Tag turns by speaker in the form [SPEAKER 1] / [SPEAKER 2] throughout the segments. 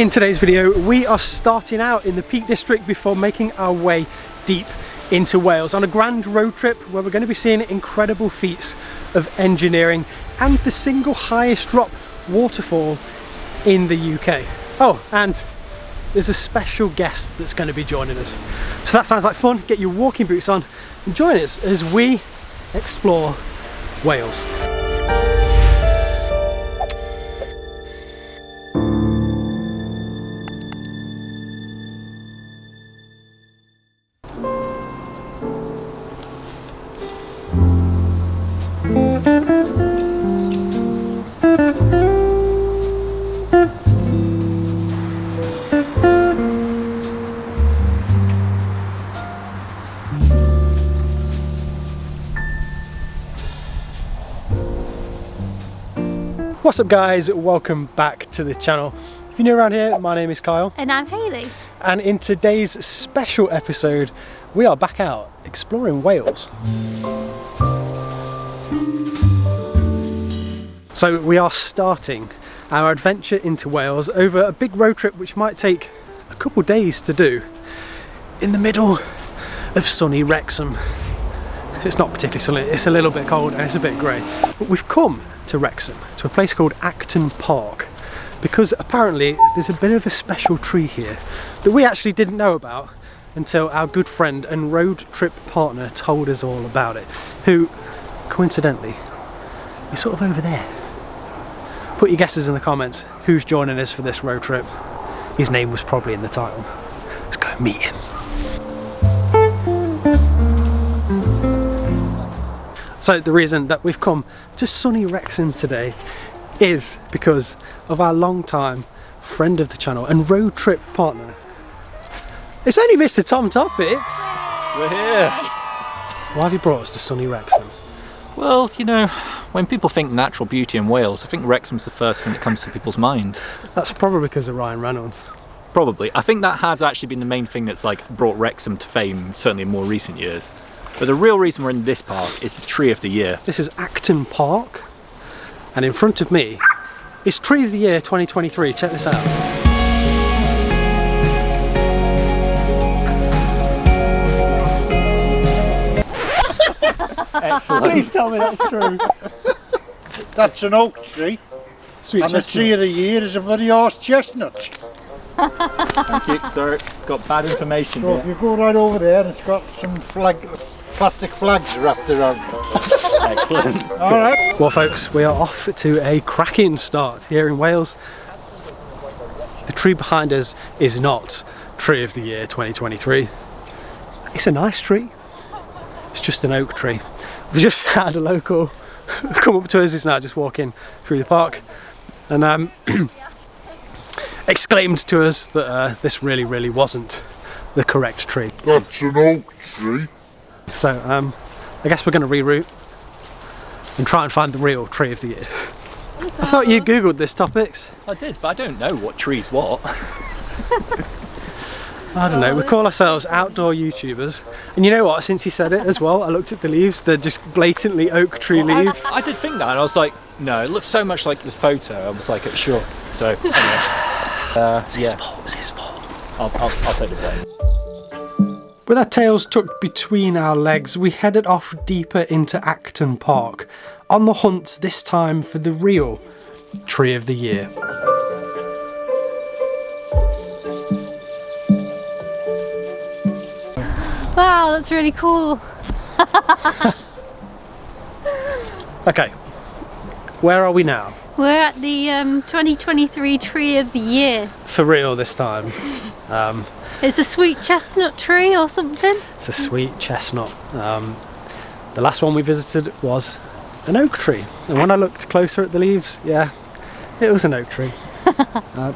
[SPEAKER 1] In today's video, we are starting out in the Peak District before making our way deep into Wales on a grand road trip where we're going to be seeing incredible feats of engineering and the single highest drop waterfall in the UK. Oh, and there's a special guest that's going to be joining us. So that sounds like fun. Get your walking boots on and join us as we explore Wales. What's up guys, welcome back to the channel. If you're new around here, my name is Kyle.
[SPEAKER 2] And I'm Hayley.
[SPEAKER 1] And in today's special episode, we are back out exploring Wales. So we are starting our adventure into Wales over a big road trip which might take a couple days to do in the middle of sunny Wrexham. It's not particularly sunny, it's a little bit cold and it's a bit grey. But we've come to Wrexham, to a place called Acton Park, because apparently there's a bit of a special tree here that we actually didn't know about until our good friend and road trip partner told us all about it, who, coincidentally, is sort of over there. Put your guesses in the comments, who's joining us for this road trip? His name was probably in the title. Let's go and meet him. So the reason that we've come to sunny Wrexham today is because of our long-time friend of the channel and road trip partner. It's only Mr. Thom Topics.
[SPEAKER 3] We're here.
[SPEAKER 1] Why have you brought us to sunny Wrexham?
[SPEAKER 3] Well, you know, when people think natural beauty in Wales, I think Wrexham's the first thing that comes to people's mind.
[SPEAKER 1] That's probably because of Ryan Reynolds.
[SPEAKER 3] Probably. I think that has actually been the main thing that's like brought Wrexham to fame, certainly in more recent years. But the real reason we're in this park is the Tree of the Year.
[SPEAKER 1] This is Acton Park, and in front of me is Tree of the Year 2023. Check this out.
[SPEAKER 3] Excellent.
[SPEAKER 1] Please tell me that's true.
[SPEAKER 4] That's an oak tree.
[SPEAKER 1] Sweet
[SPEAKER 4] And the Tree of the Year is a very horse chestnut.
[SPEAKER 3] Thank you, sir. Got bad information
[SPEAKER 4] So if
[SPEAKER 3] here.
[SPEAKER 4] you go right over there, it's got some plastic flags wrapped around it.
[SPEAKER 3] Excellent.
[SPEAKER 4] Alright.
[SPEAKER 1] Well folks, we are off to a cracking start here in Wales. The tree behind us is not Tree of the Year 2023. It's a nice tree. It's just an oak tree. We've just had a local come up to us, who's now just walking through the park, and exclaimed to us that this really wasn't the correct tree.
[SPEAKER 4] That's an oak tree.
[SPEAKER 1] So I guess we're going to reroute and try and find the real Tree of the Year. I thought you googled this Topics.
[SPEAKER 3] I did, but I don't know what tree's what.
[SPEAKER 1] I don't know, we call ourselves outdoor YouTubers. And you know what, since you said it as well, I looked at the leaves, they're just blatantly oak tree leaves.
[SPEAKER 3] I did think that, and I was like, no, it looks so much like the photo. I was like, sure. So, anyway.
[SPEAKER 1] It's his fault, it's his fault.
[SPEAKER 3] I'll take the blame.
[SPEAKER 1] With our tails tucked between our legs, we headed off deeper into Acton Park, on the hunt this time for the real Tree of the Year.
[SPEAKER 2] Wow, that's really cool.
[SPEAKER 1] Okay, where are we now?
[SPEAKER 2] We're at the 2023 Tree of the Year.
[SPEAKER 1] For real this time.
[SPEAKER 2] It's a sweet chestnut tree or something.
[SPEAKER 1] It's a sweet chestnut. The last one we visited was an oak tree, and when I looked closer at the leaves, yeah, it was an oak tree.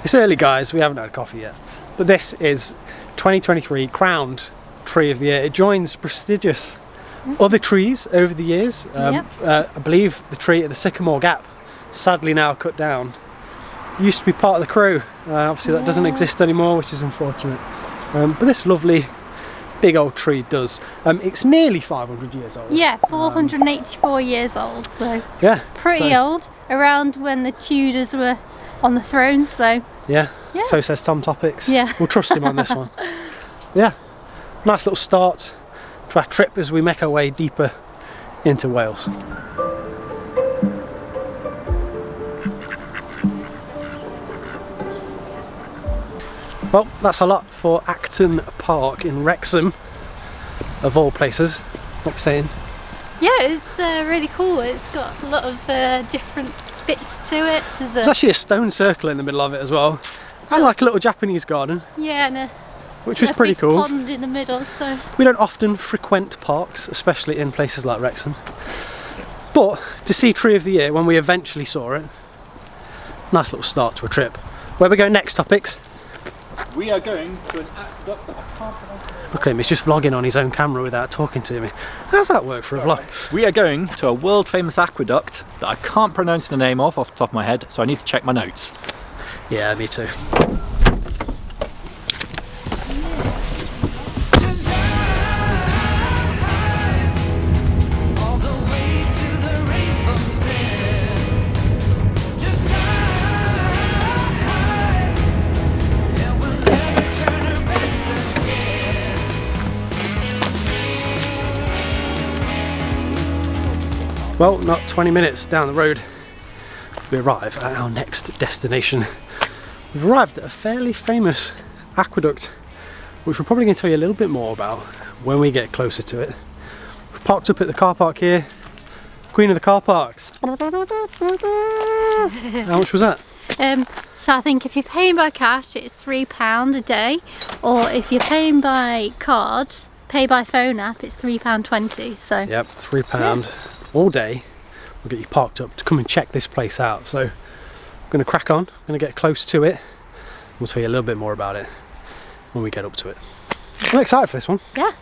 [SPEAKER 1] It's early guys, we haven't had coffee yet, but this is 2023 crowned Tree of the Year. It joins prestigious other trees over the years. I believe the tree at the Sycamore Gap, sadly now cut down, used to be part of the crew. Obviously that doesn't exist anymore, which is unfortunate. But this lovely big old tree does. It's nearly 500 years old.
[SPEAKER 2] Yeah, 484 years old, so
[SPEAKER 1] Yeah.
[SPEAKER 2] pretty old. Around when the Tudors were on the throne, so
[SPEAKER 1] Yeah.
[SPEAKER 2] Yeah.
[SPEAKER 1] So says Thom Topics.
[SPEAKER 2] Yeah.
[SPEAKER 1] We'll trust him on this one. Yeah, nice little start to our trip as we make our way deeper into Wales. Well, that's a lot for Acton Park in Wrexham, of all places. What are you saying?
[SPEAKER 2] Yeah, it's really cool. It's got a lot of different bits to it.
[SPEAKER 1] There's actually a stone circle in the middle of it as well. And like a little Japanese garden,
[SPEAKER 2] yeah, and
[SPEAKER 1] which was
[SPEAKER 2] a
[SPEAKER 1] pretty
[SPEAKER 2] big
[SPEAKER 1] cool.
[SPEAKER 2] pond in the middle. So
[SPEAKER 1] We don't often frequent parks, especially in places like Wrexham. But to see Tree of the Year when we eventually saw it, nice little start to a trip. Where we go next, Topics?
[SPEAKER 3] We are going to an aqueduct that I can't pronounce.
[SPEAKER 1] Look at him, he's just vlogging on his own camera without talking to me. How's that work for a vlog?
[SPEAKER 3] We are going to a world famous aqueduct that I can't pronounce the name of off the top of my head, so I need to check my notes.
[SPEAKER 1] Yeah, me too. Well, not 20 minutes down the road, we arrive at our next destination. We've arrived at a fairly famous aqueduct, which we're probably going to tell you a little bit more about when we get closer to it. We've parked up at the car park here, Queen of the car parks. How much was that?
[SPEAKER 2] so I think if you're paying by cash, it's £3 a day, or if you're paying by card, pay by phone app, it's £3.20. So
[SPEAKER 1] Yep, £3 all day. We'll get you parked up to come and check this place out. So I'm going to crack on, I'm going to get close to it. We'll tell you a little bit more about it when we get up to it. I'm excited for this one.
[SPEAKER 2] yeah.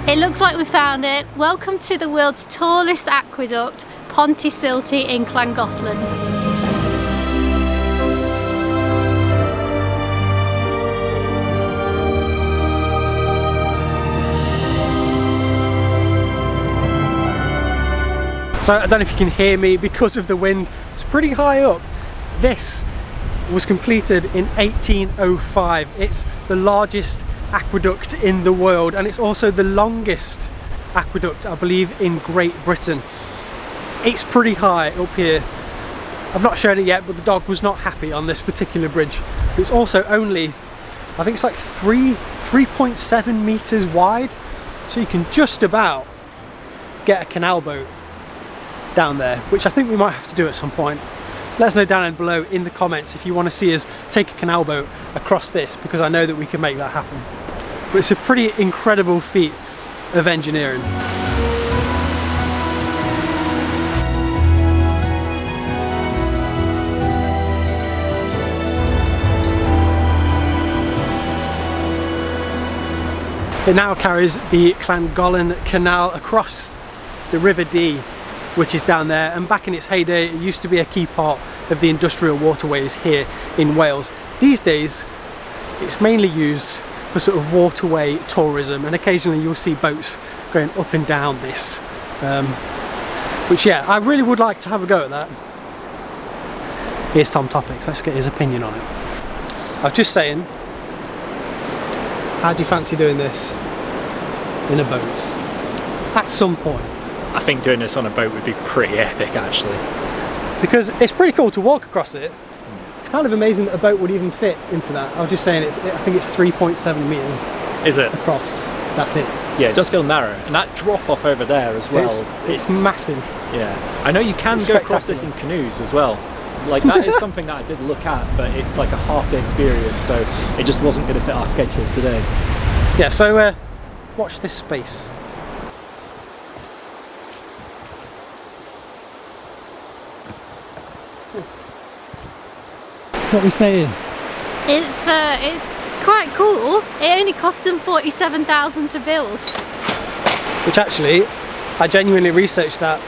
[SPEAKER 2] It looks like we found it. Welcome to the world's tallest aqueduct, Pontcysyllte in Llangollen.
[SPEAKER 1] So I don't know if you can hear me because of the wind. It's pretty high up. This was completed in 1805. It's the largest aqueduct in the world, and it's also the longest aqueduct, I believe, in Great Britain. It's pretty high up here. I've not shown it yet, but the dog was not happy on this particular bridge. It's also only, I think it's like 3.7 meters wide, so you can just about get a canal boat down there, which I think we might have to do at some point. Let us know down below in the comments if you want to see us take a canal boat across this, because I know that we can make that happen. But it's a pretty incredible feat of engineering. It now carries the Llangollen Canal across the River Dee, which is down there, and back in its heyday it used to be a key part of the industrial waterways here in Wales. These days it's mainly used for sort of waterway tourism, and occasionally you'll see boats going up and down this, which, yeah, I really would like to have a go at that. Here's Thom Topics, let's get his opinion on it. I was just saying, how do you fancy doing this in a boat at some point?
[SPEAKER 3] I think doing this on a boat would be pretty epic, actually.
[SPEAKER 1] Because it's pretty cool to walk across it. It's kind of amazing that a boat would even fit into that. I was just saying, I think it's 3.7 meters.
[SPEAKER 3] Is it?
[SPEAKER 1] Across. That's it.
[SPEAKER 3] Yeah, it does feel narrow, and that drop off over there as well.
[SPEAKER 1] It's massive.
[SPEAKER 3] Yeah, I know you can go across this in canoes as well. Like, that is something that I did look at, but it's like a half-day experience, so it just wasn't going to fit our schedule today.
[SPEAKER 1] Yeah, so watch this space. What are we saying?
[SPEAKER 2] It's quite cool. It only cost them 47,000 to build.
[SPEAKER 1] Which actually, I genuinely researched that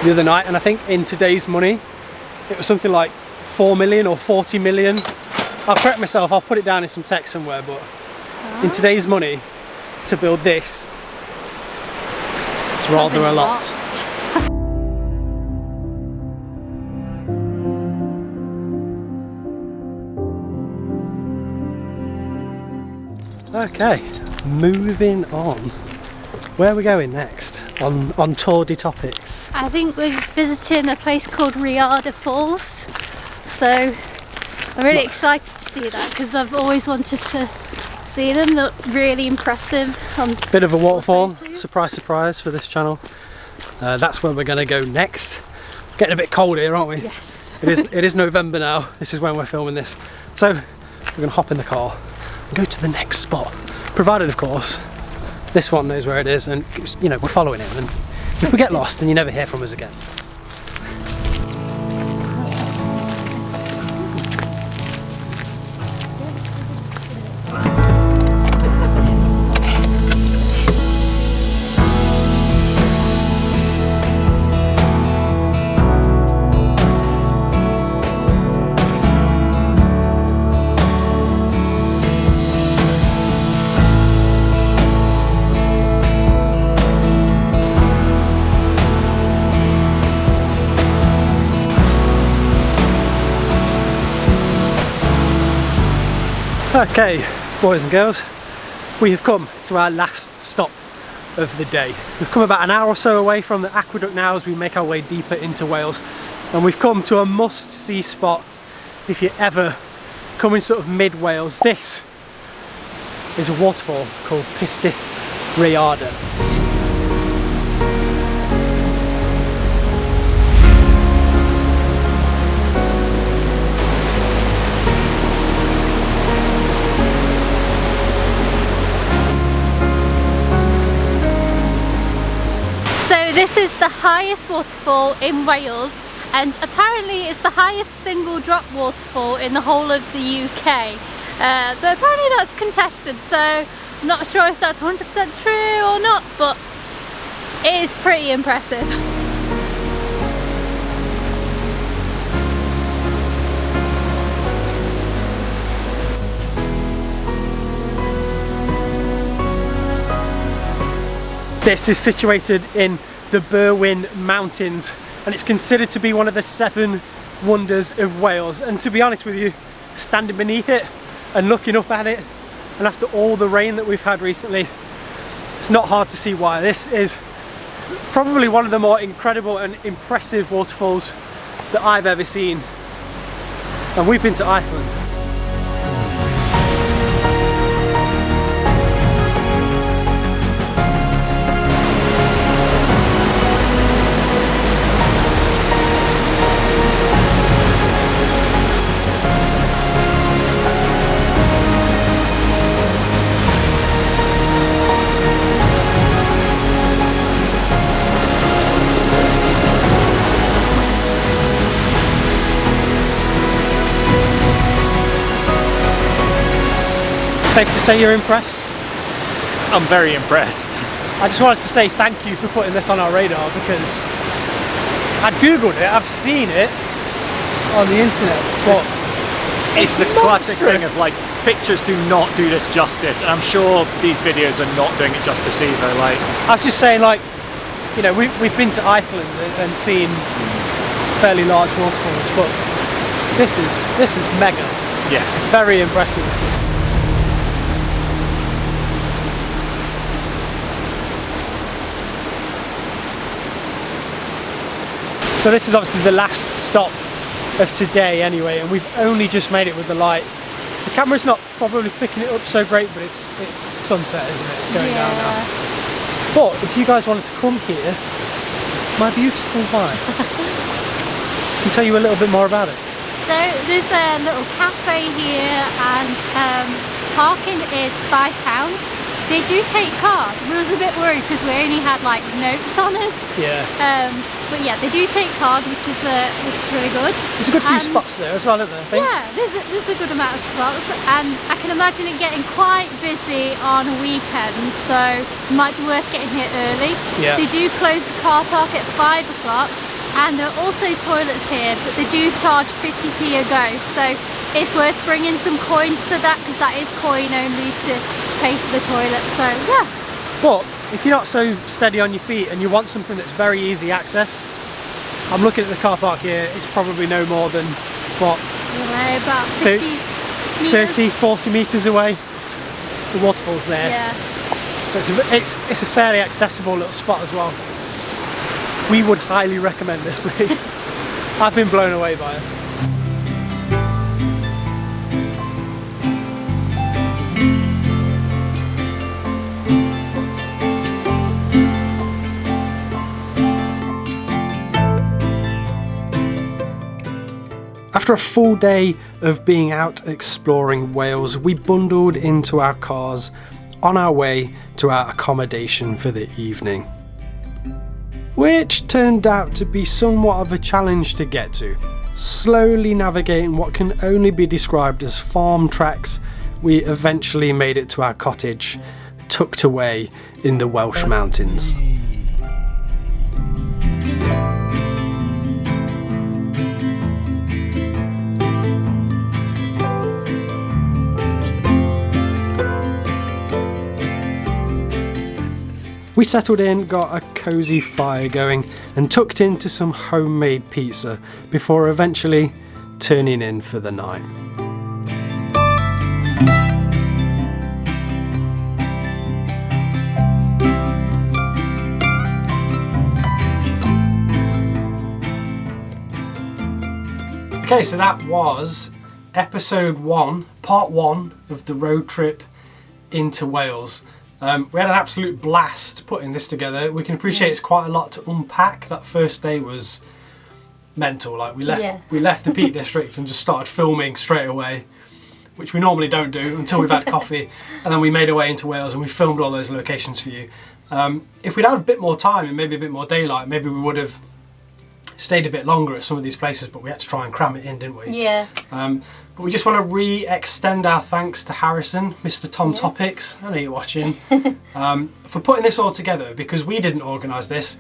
[SPEAKER 1] the other night, and I think in today's money, it was something like 4 million or 40 million. I'll correct myself, I'll put it down in some text somewhere, but in today's money, to build this, it's rather a lot. Okay, moving on. Where are we going next on Tour de Topics?
[SPEAKER 2] I think we're visiting a place called Rhaeadr Falls. So I'm really excited to see that because I've always wanted to see them. Look really impressive.
[SPEAKER 1] Bit of a waterfall, surprise surprise for this channel. That's where we're going to go next. Getting a bit cold here, aren't we?
[SPEAKER 2] Yes.
[SPEAKER 1] It is November now. This is when we're filming this. So we're going to hop in the car and go to the next spot. Provided, of course, this one knows where it is, and you know, we're following him, and if we get lost then you never hear from us again. Okay, boys and girls, we have come to our last stop of the day. We've come about an hour or so away from the aqueduct now as we make our way deeper into Wales, and we've come to a must-see spot if you ever come in sort of mid-Wales. This is a waterfall called Pistyll Rhaeadr.
[SPEAKER 2] This is the highest waterfall in Wales, and apparently it's the highest single drop waterfall in the whole of the UK. But apparently that's contested, so I'm not sure if that's 100% true or not, but it is pretty impressive.
[SPEAKER 1] This is situated in the Berwyn Mountains, and it's considered to be one of the 7 wonders of Wales. And to be honest with you, standing beneath it and looking up at it, and after all the rain that we've had recently, it's not hard to see why. This is probably one of the more incredible and impressive waterfalls that I've ever seen. And we've been to Iceland. Safe to say you're impressed?
[SPEAKER 3] I'm very impressed.
[SPEAKER 1] I just wanted to say thank you for putting this on our radar, because I'd googled it, I've seen it on the internet, but
[SPEAKER 3] it's the classic thing of like, pictures do not do this justice, and I'm sure these videos are not doing it justice either. Like,
[SPEAKER 1] I was just saying, like, you know, we've been to Iceland and seen fairly large waterfalls, but this is mega.
[SPEAKER 3] Yeah.
[SPEAKER 1] Very impressive. So this is obviously the last stop of today anyway, and we've only just made it with the light. The camera's not probably picking it up so great, but it's sunset, isn't it? It's going down now. But if you guys wanted to come here, my beautiful wife can tell you a little bit more about it.
[SPEAKER 2] So there's a little cafe here, and parking is £5. They do take cards. We was a bit worried because we only had like notes on us.
[SPEAKER 1] Yeah.
[SPEAKER 2] but yeah, they do take card, which is really good.
[SPEAKER 1] There's a good few spots there as well, isn't there? I think.
[SPEAKER 2] Yeah, there's a good amount of spots, and I can imagine it getting quite busy on weekends, so it might be worth getting here early.
[SPEAKER 1] Yeah.
[SPEAKER 2] They do close the car park at 5 o'clock, and there are also toilets here, but they do charge 50p a go, so it's worth bringing some coins for that, because that is coin only to pay for the toilet. So yeah.
[SPEAKER 1] But if you're not so steady on your feet and you want something that's very easy access, I'm looking at the car park here, it's probably no more than, what,
[SPEAKER 2] About 50 meters.
[SPEAKER 1] 30, 40 metres away. The waterfall's there.
[SPEAKER 2] Yeah.
[SPEAKER 1] So it's a fairly accessible little spot as well. We would highly recommend this place. I've been blown away by it. After a full day of being out exploring Wales, we bundled into our cars on our way to our accommodation for the evening, which turned out to be somewhat of a challenge to get to. Slowly navigating what can only be described as farm tracks, we eventually made it to our cottage, tucked away in the Welsh mountains. We settled in, got a cosy fire going and tucked into some homemade pizza before eventually turning in for the night. Okay, so that was episode 1, part 1 of the road trip into Wales. We had an absolute blast putting this together. We can appreciate it's quite a lot to unpack. That first day was mental. Like we left the Peak District and just started filming straight away, which we normally don't do until we've had coffee. And then we made our way into Wales and we filmed all those locations for you. If we'd had a bit more time and maybe a bit more daylight, maybe we would have stayed a bit longer at some of these places, but we had to try and cram it in, didn't we?
[SPEAKER 2] Yeah.
[SPEAKER 1] But we just want to re-extend our thanks to Harrison, Mr. Thom Topics, I know you're watching, for putting this all together, because we didn't organise this,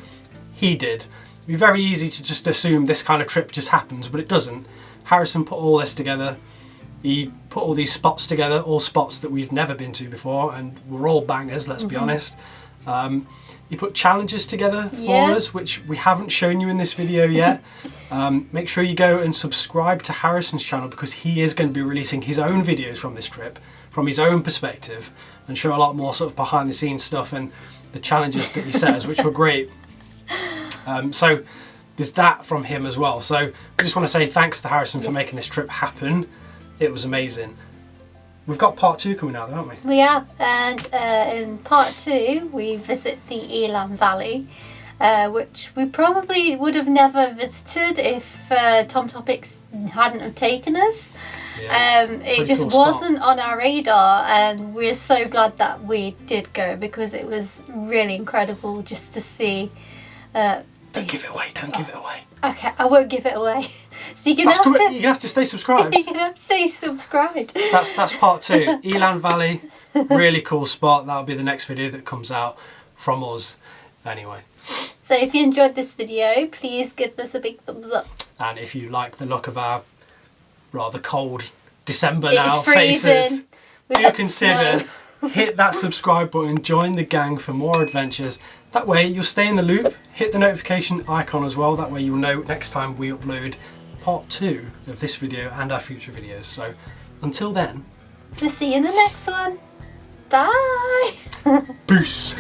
[SPEAKER 1] he did. It'd be very easy to just assume this kind of trip just happens, but it doesn't. Harrison put all this together. He put all these spots together, all spots that we've never been to before, and we're all bangers, let's be honest. He put challenges together for us, which we haven't shown you in this video yet. Make sure you go and subscribe to Harrison's channel, because he is going to be releasing his own videos from this trip, from his own perspective, and show a lot more sort of behind the scenes stuff and the challenges that he says, which were great. So there's that from him as well. So we just want to say thanks to Harrison for making this trip happen. It was amazing. We've got part 2 coming out, haven't we?
[SPEAKER 2] We have, and in part 2 we visit the Elan Valley, which we probably would have never visited if Thom Topics hadn't have taken us.
[SPEAKER 1] Yeah,
[SPEAKER 2] it just wasn't on our radar, and we're so glad that we did go, because it was really incredible just to see.
[SPEAKER 1] Don't give it away, don't give it away.
[SPEAKER 2] Okay, I won't give it away. So you're gonna have to
[SPEAKER 1] stay subscribed.
[SPEAKER 2] You're gonna have to stay subscribed.
[SPEAKER 1] That's part 2. Elan Valley, really cool spot. That'll be the next video that comes out from us. Anyway.
[SPEAKER 2] So if you enjoyed this video, please give us a big thumbs up.
[SPEAKER 1] And if you like the look of our rather cold December
[SPEAKER 2] It's
[SPEAKER 1] faces,
[SPEAKER 2] freezing.
[SPEAKER 1] do consider hit that subscribe button, join the gang for more adventures. That way you'll stay in the loop. Hit the notification icon as well, that way you'll know next time we upload part 2 of this video and our future videos. So until then,
[SPEAKER 2] we'll see you in the next one. Bye.
[SPEAKER 1] peace.